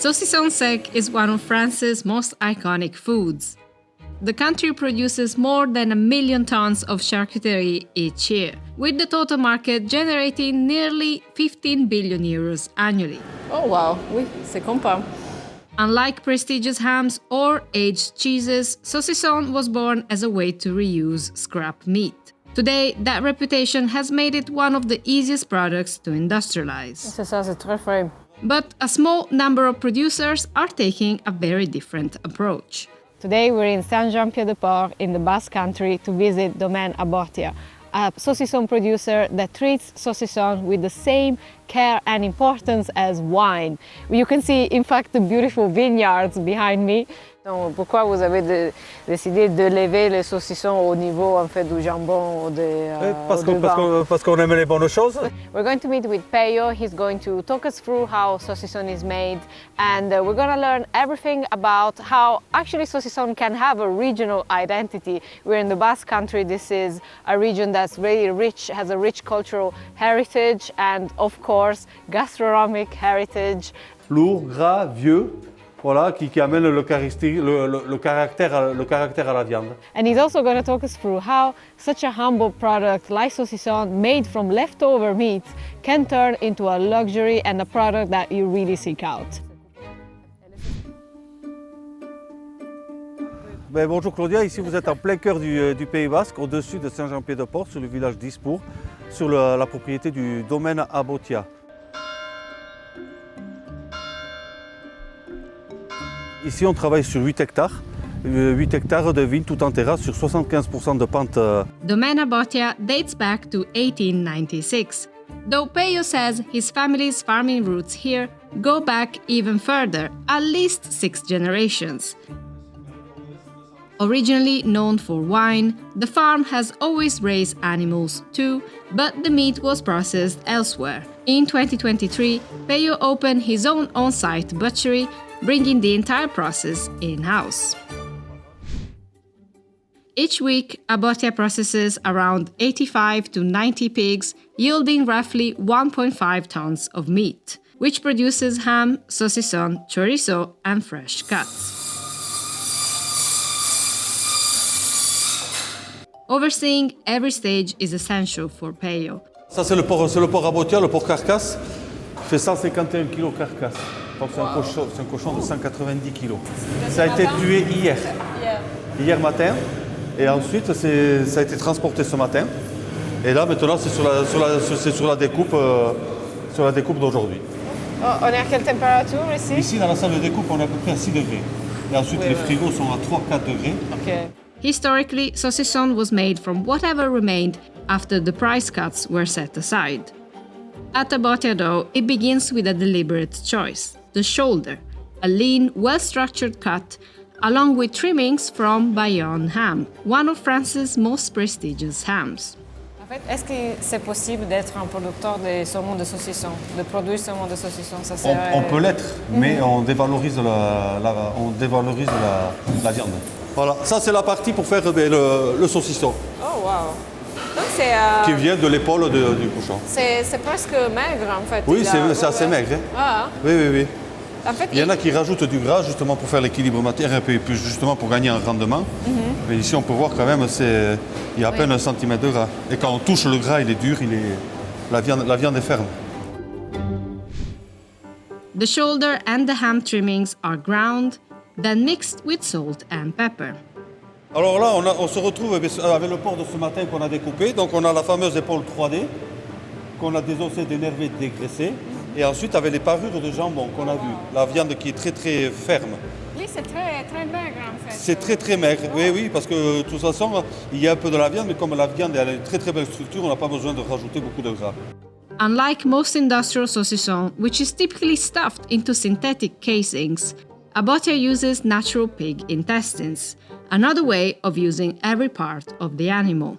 Saucisson sec is one of France's most iconic foods. The country produces more than 1 million tons of charcuterie each year, with the total market generating nearly 15 billion euros annually. Oh wow, oui, c'est comprend. Unlike prestigious hams or aged cheeses, saucisson was born as a way to reuse scrap meat. Today, that reputation has made it one of the easiest products to industrialize. C'est ça, c'est très frais. But a small number of producers are taking a very different approach. Today we're in Saint-Jean-Pied-de-Port in the Basque Country to visit Domaine Abortia, a saucisson producer that treats saucisson with the same care and importance as wine. You can see, in fact, the beautiful vineyards behind me. Donc, pourquoi vous avez décidé de lever le saucisson au niveau en fait, du jambon parce qu'on aime les bonnes choses. We're going to meet with Peyo. He's going to talk us through how saucisson is made, and we're going to learn everything about how actually saucisson can have a regional identity. We're in the Basque Country. This is a region that's very rich, has a rich cultural heritage, and of course, gastronomic heritage. Lourd, gras, vieux. Voilà, qui amène le caractère à la viande. And he's also going to talk us through how such a humble product like saucisson made from leftover meat can turn into a luxury and a product that you really seek out. Bonjour Claudia, ici vous êtes en plein cœur du Pays Basque, au-dessus de Saint-Jean-Pied-de-Port, sur le village d'Ispour, sur la propriété du domaine Abortia. Ici, on travaille sur 8 hectares. 8 hectares de vignes tout en terrasse sur 75% de pente. Domaine Abortia dates back to 1896, though Peyo says his family's farming roots here go back even further, at least 6 generations. Originally known for wine, the farm has always raised animals too, but the meat was processed elsewhere. In 2023, Peyo opened his own on-site butchery, bringing the entire process in-house. Each week, Abortia processes around 85 to 90 pigs, yielding roughly 1.5 tons of meat, which produces ham, saucisson, chorizo, and fresh cuts. Overseeing every stage is essential for Peyo. Ça, c'est le porc Abortia, le porc carcasse, qui fait 151 kg carcasse. Donc c'est un cochon de 190 kg. Ça a été tué hier matin, et ensuite ça a été transporté ce matin. Et là maintenant c'est sur la découpe d'aujourd'hui. Oh, on est à quelle température ici? Ici dans la salle de découpe on est à peu près à 6 degrés. Et ensuite les frigos sont à 3-4 degrés. Okay. Historically, saucisson was made from whatever remained after the price cuts were set aside. At Abortia, though, it begins with a deliberate choice: the shoulder, a lean, well-structured cut, along with trimmings from Bayonne ham, one of France's most prestigious hams. En fait, est-ce que c'est possible d'être un producteur de saumon de saucisson, de produire saumon de saucisson? Ça serait... On peut l'être, mais on dévalorise la viande. Voilà, ça c'est la partie pour faire le saucisson. Oh wow! Donc c'est... Qui vient de l'épaule du cochon. C'est presque maigre en fait. Oui, c'est assez maigre. Hein. Ah. Oui. En fait, il y en a qui rajoutent du gras justement pour faire l'équilibre matériel et puis justement pour gagner en rendement. Mais ici on peut voir quand même il y a à peine 1 centimètre de gras. Et quand on touche le gras, il est dur, la viande est ferme. The shoulder and the ham trimmings are ground, then mixed with salt and pepper. Alors là, on se retrouve avec le porc de ce matin qu'on a découpé. Donc on a la fameuse épaule 3D, qu'on a désossée, dénervée, dégraissée. Et ensuite avec les parures de jambon qu'on a vu. La viande qui est très très ferme. Oui, c'est très maigre en fait. C'est très maigre, oui, parce que de toute façon, il y a un peu de la viande, mais comme la viande elle a une très belle structure, on n'a pas besoin de rajouter beaucoup de gras. Unlike most industrial saucisson, which is typically stuffed into synthetic casings, Abortia uses natural pig intestines, another way of using every part of the animal.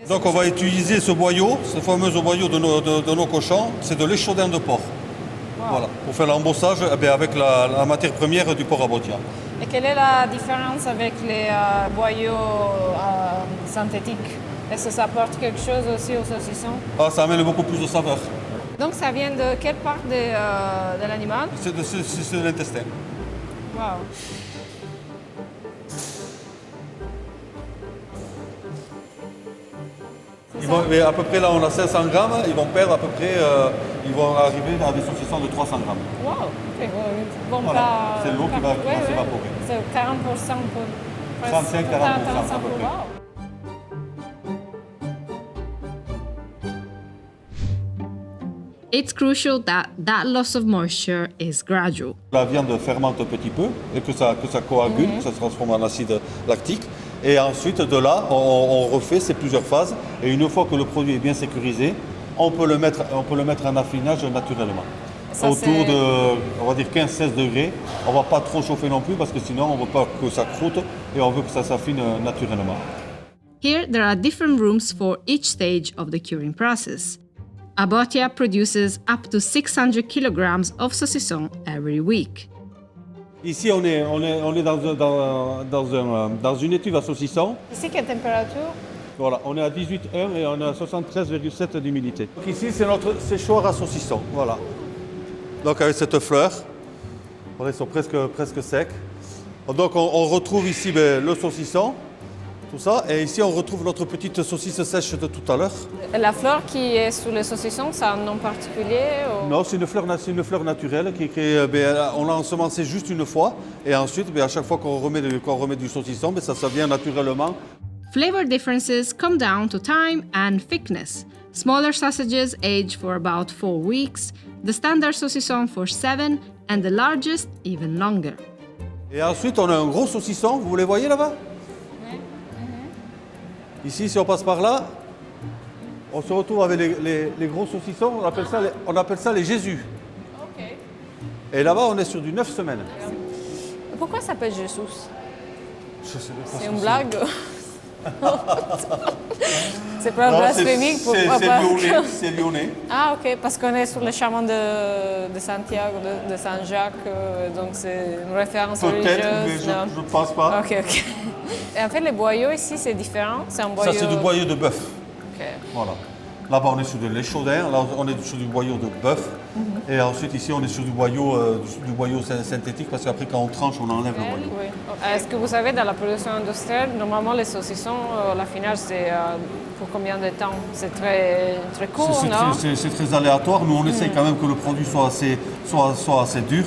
Donc on va utiliser ce boyau, ce fameux boyau de nos cochons, c'est de l'échaudin de porc. Wow. Voilà, pour faire l'embossage avec la matière première du porc Abortia. Et quelle est la différence avec les boyaux synthétiques? Est-ce que ça apporte quelque chose aussi au saucisson? Ça amène beaucoup plus de saveur. Donc ça vient de quelle part de l'animal? C'est de l'intestin. Wow. Mais à peu près là, on a 500 grammes, ils vont perdre à peu près, ils vont arriver à des saucissons de 300 grammes. Wow, ok. Bon, Voilà. pas- C'est l'eau qui va s'évaporer. C'est 40%. 35-40% à peu près. Wow. It's crucial that that loss of moisture is gradual. La viande fermente un petit peu et que ça coagule, que ça se transforme en acide lactique. Et ensuite, de là, on refait ces plusieurs phases. Et une fois que le produit est bien sécurisé, on peut le mettre en affinage naturellement. Ça, Autour de, on va dire 15-16 degrés. On ne va pas trop chauffer non plus parce que sinon, on ne veut pas que ça croûte et on veut que ça s'affine naturellement. Here, there are different rooms for each stage of the curing process. Abotia produces up to 600 kilograms of saucisson every week. Ici, on est dans une étuve à saucisson. Ici, quelle température? Voilà, on est à 18,1 et on est à 73,7 d'humidité. Donc ici, c'est notre séchoir à saucisson. Voilà. Donc avec cette fleur, voilà, ils sont presque secs. Donc on retrouve ici le saucisson, tout ça. Et ici, on retrouve notre petite saucisse sèche de tout à l'heure. La fleur qui est sous le saucisson, c'est un nom particulier ou... Non, c'est une fleur naturelle qui est créée. On l'a ensemencée juste une fois. Et ensuite, à chaque fois qu'on remet du saucisson, ça vient naturellement. Flavor differences come down to time and thickness. Smaller sausages age for about 4 weeks, the standard saucisson for 7, and the largest even longer. Et ensuite, on a un gros saucisson. Vous les voyez là-bas? Ici, si on passe par là, on se retrouve avec les gros saucissons, on appelle ça les Jésus. Ok. Et là-bas, on est sur du 9 semaines. Pourquoi ça s'appelle Jésus? Je sais pas C'est ce une que blague? C'est pas Non, blasphémique pour c'est lyonnais. Ah ok, parce qu'on est sur le chemin de Santiago, de Saint-Jacques, donc c'est une référence religieuse. Peut-être, mais non? je ne pense pas. Ok, ok. Et en fait, les boyaux ici, c'est différent. C'est un boyau... Ça, c'est du boyau de bœuf. Ok. Voilà. Là-bas, on est sur de l'échaudin, là, on est sur du boyau de bœuf. Et ensuite, ici, on est sur du boyau synthétique, parce qu'après, quand on tranche, on enlève le boyau. Oui. Est-ce que vous savez, dans la production industrielle, normalement, les saucissons, l'affinage, c'est pour combien de temps? C'est très court, non? C'est très aléatoire. Nous, on essaye quand même que le produit soit assez dur.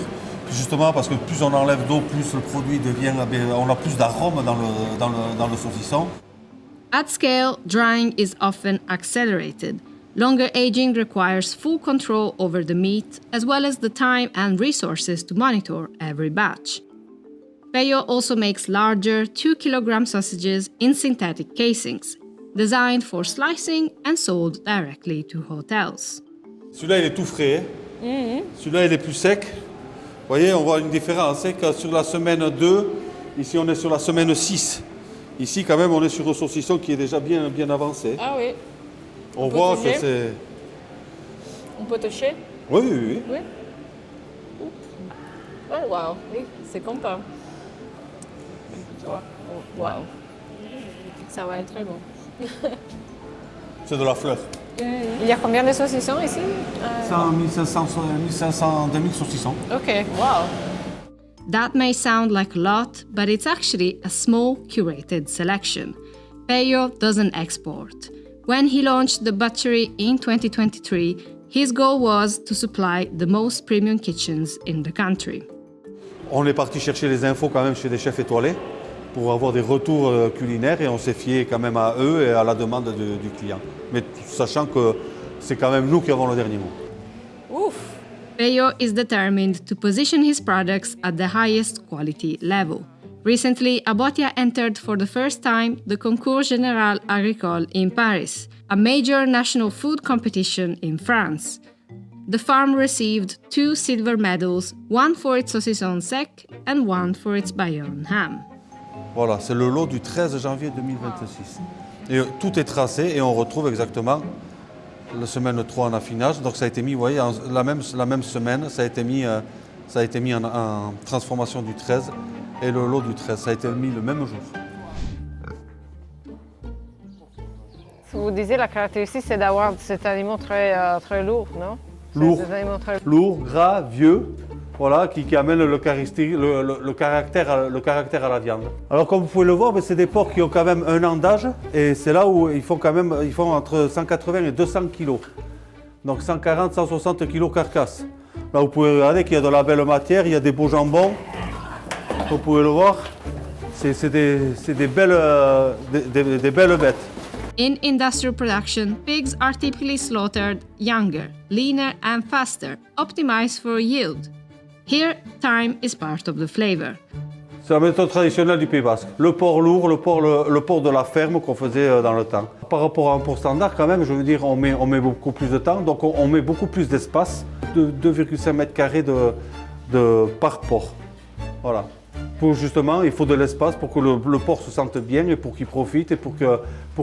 Justement, parce que plus on enlève d'eau, plus le produit devient... On a plus d'arôme dans le saucisson. At scale, drying is often accelerated. Longer aging requires full control over the meat, as well as the time and resources to monitor every batch. Peyo also makes larger 2-kilogram sausages in synthetic casings, designed for slicing and sold directly to hotels. Celui-là, il est tout frais. Celui-là, il est plus sec. Vous voyez, on voit une différence. C'est que sur la semaine 2, ici, on est sur la semaine 6. Ici, quand même, on est sur un saucisson qui est déjà bien avancé. Ah oui. On voit toucher? que c'est... On peut toucher? Oui, oui, oui. Oui. Oh, wow. Oui, c'est content. Wow. Ça va être très bon. C'est de la fleur. Il y a combien de saucissons ici? 2000 saucissons. Ok, wow. That may sound like a lot, but it's actually a small, curated selection. Peyo doesn't export. When he launched the butchery in 2023, his goal was to supply the most premium kitchens in the country. On est parti chercher les infos quand même chez des chefs étoilés pour avoir des retours culinaires et on s'est fié quand même à eux et à la demande du client. Mais sachant que c'est quand même nous qui avons le dernier mot. Ouf. Peyo is determined to position his products at the highest quality level. Recently, Abotia entered for the first time the Concours Général Agricole in Paris, a major national food competition in France. The farm received 2 silver medals, one for its saucisson sec and one for its Bayonne ham. Voilà, c'est le lot du 13 janvier 2026. Et tout est tracé et on retrouve exactement la semaine 3 en affinage. Donc ça a été mis, vous voyez, la même semaine, ça a été mis en transformation du 13 et le lot du 13, ça a été mis le même jour. Vous disiez la caractéristique, c'est d'avoir cet aliment très lourd, non? lourd, Vous allez montrer. lourd, gras, vieux, voilà, qui amène le caractère à la viande. Alors comme vous pouvez le voir, ben, c'est des porcs qui ont quand même 1 an d'âge et c'est là où ils font entre 180 et 200 kg. Donc 140, 160 kg carcasse. Là vous pouvez regarder qu'il y a de la belle matière, il y a des beaux jambons, vous pouvez le voir, c'est des belles bêtes. In industrial production, pigs are typically slaughtered younger, leaner, and faster, optimized for yield. Here, time is part of the flavor. C'est la méthode traditionnelle du Pays Basque. Le porc lourd, le porc de la ferme qu'on faisait dans le temps. Par rapport à un porc standard, quand même, je veux dire, on met beaucoup plus de temps, donc on met beaucoup plus d'espace, de 2,5 mètres carrés par porc. Voilà. Justement, il faut de l'espace pour que le porc se sente bien et pour qu'il profite et pour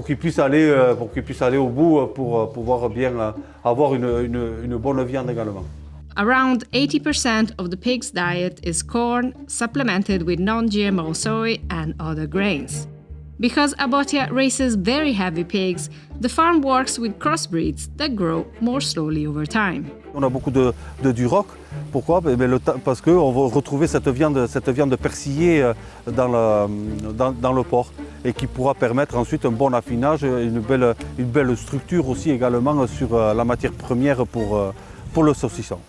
qu'il puisse aller au bout pour pouvoir bien avoir une bonne viande également. Around 80% of the pig's diet is corn, supplemented with non-GMO soy and other grains. Because Abotia raises very heavy pigs, the farm works with crossbreeds that grow more slowly over time. On a beaucoup de duroc. Pourquoi? Parce qu'on va retrouver cette viande persillée dans le porc et qui pourra permettre ensuite un bon affinage et une belle structure aussi également sur la matière première pour le saucisson.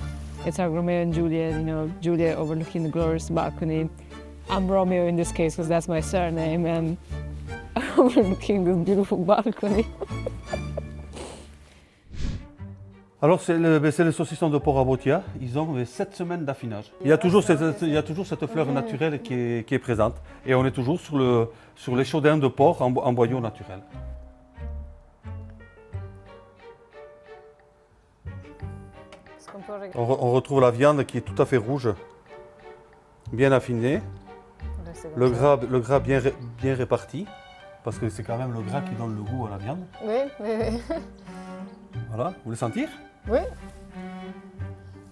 It's our Romeo and Juliet, you know, Juliet overlooking the glorious balcony. I'm Romeo in this case because that's my surname, and overlooking this beautiful balcony. Alors c'est le saucisson de porc Abotia, ils ont 7 semaines d'affinage. Il y a toujours cette fleur naturelle qui est présente et on est toujours sur les chaudins de porc en boyau naturel. On retrouve la viande qui est tout à fait rouge, bien affinée, le gras bien réparti, parce que c'est quand même le gras qui donne le goût à la viande. Oui. Voilà, vous voulez sentir? Oui.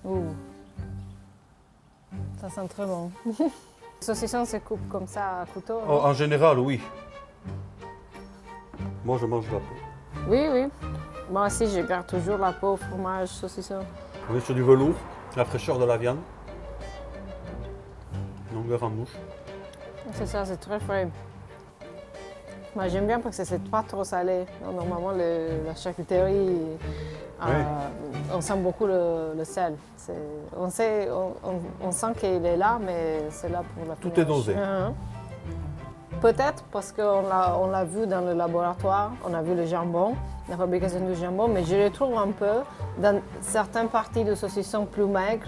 Ouh. Ça sent très bon. Le saucisson se coupe comme ça à couteau. Oh, en général, oui. Moi, je mange la peau. Oui. Moi aussi, je garde toujours la peau, fromage, saucisson. On est sur du velours, la fraîcheur de la viande, longueur en bouche. C'est ça, c'est très frais. Moi, j'aime bien parce que c'est pas trop salé. Normalement, la charcuterie, on sent beaucoup le sel. On sent qu'il est là, mais c'est là pour la Tout est dosé. Peut-être parce qu'on l'a vu dans le laboratoire, on a vu le jambon, la fabrication du jambon, mais je retrouve un peu, dans certaines parties de saucisson plus maigres,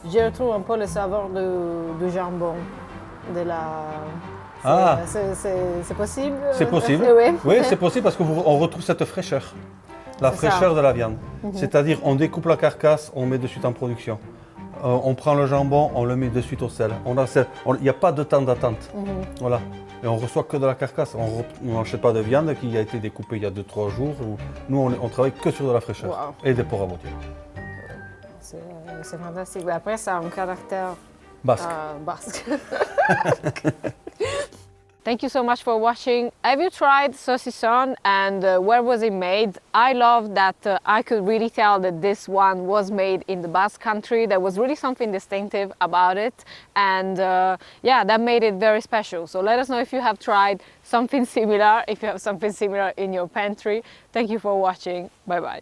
je retrouve un peu le saveur du jambon, de la... C'est possible? C'est possible, oui, c'est possible parce qu'on retrouve cette fraîcheur, la fraîcheur de la viande. C'est-à-dire, on découpe la carcasse, on met de suite en production. On prend le jambon, on le met de suite au sel. Il n'y a pas de temps d'attente. Voilà. Et on reçoit que de la carcasse. On n'achète pas de viande qui a été découpée il y a 2-3 jours. Nous, on travaille que sur de la fraîcheur et des porcs Abotia. C'est fantastique. Mais après, ça a un caractère basque. Thank you so much for watching. Have you tried saucisson and where was it made? I love that I could really tell that this one was made in the Basque Country. There was really something distinctive about it, and yeah, that made it very special. So let us know if you have tried something similar, if you have something similar in your pantry. Thank you for watching. Bye bye.